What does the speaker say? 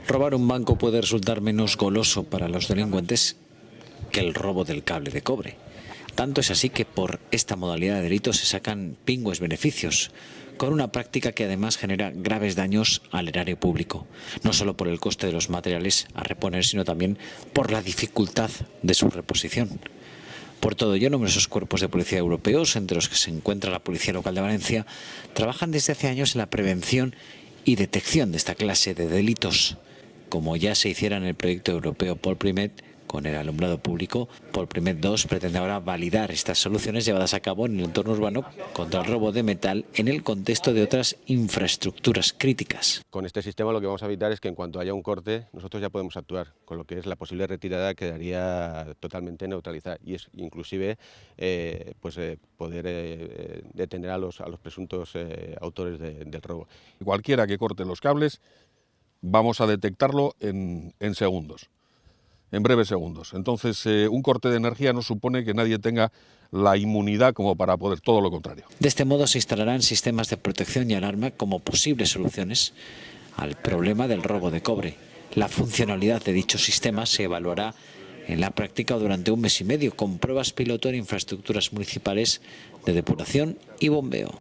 Robar un banco puede resultar menos goloso para los delincuentes que el robo del cable de cobre. Tanto es así que por esta modalidad de delito se sacan pingües beneficios, con una práctica que además genera graves daños al erario público, no solo por el coste de los materiales a reponer, sino también por la dificultad de su reposición. Por todo ello, numerosos cuerpos de policía europeos, entre los que se encuentra la Policía Local de Valencia, trabajan desde hace años en la prevención y detección de esta clase de delitos, como ya se hiciera en el proyecto europeo Polprimet con el alumbrado público. Polprimet 2 pretende ahora validar estas soluciones llevadas a cabo en el entorno urbano contra el robo de metal en el contexto de otras infraestructuras críticas. Con este sistema lo que vamos a evitar es que en cuanto haya un corte nosotros ya podemos actuar, con lo que es la posible retirada quedaría totalmente neutralizada y es inclusive poder detener a los presuntos autores del robo. Cualquiera que corte los cables vamos a detectarlo en segundos. En breves segundos. Entonces, un corte de energía no supone que nadie tenga la inmunidad como para poder, todo lo contrario. De este modo se instalarán sistemas de protección y alarma como posibles soluciones al problema del robo de cobre. La funcionalidad de dichos sistemas se evaluará en la práctica durante un mes y medio con pruebas piloto en infraestructuras municipales de depuración y bombeo.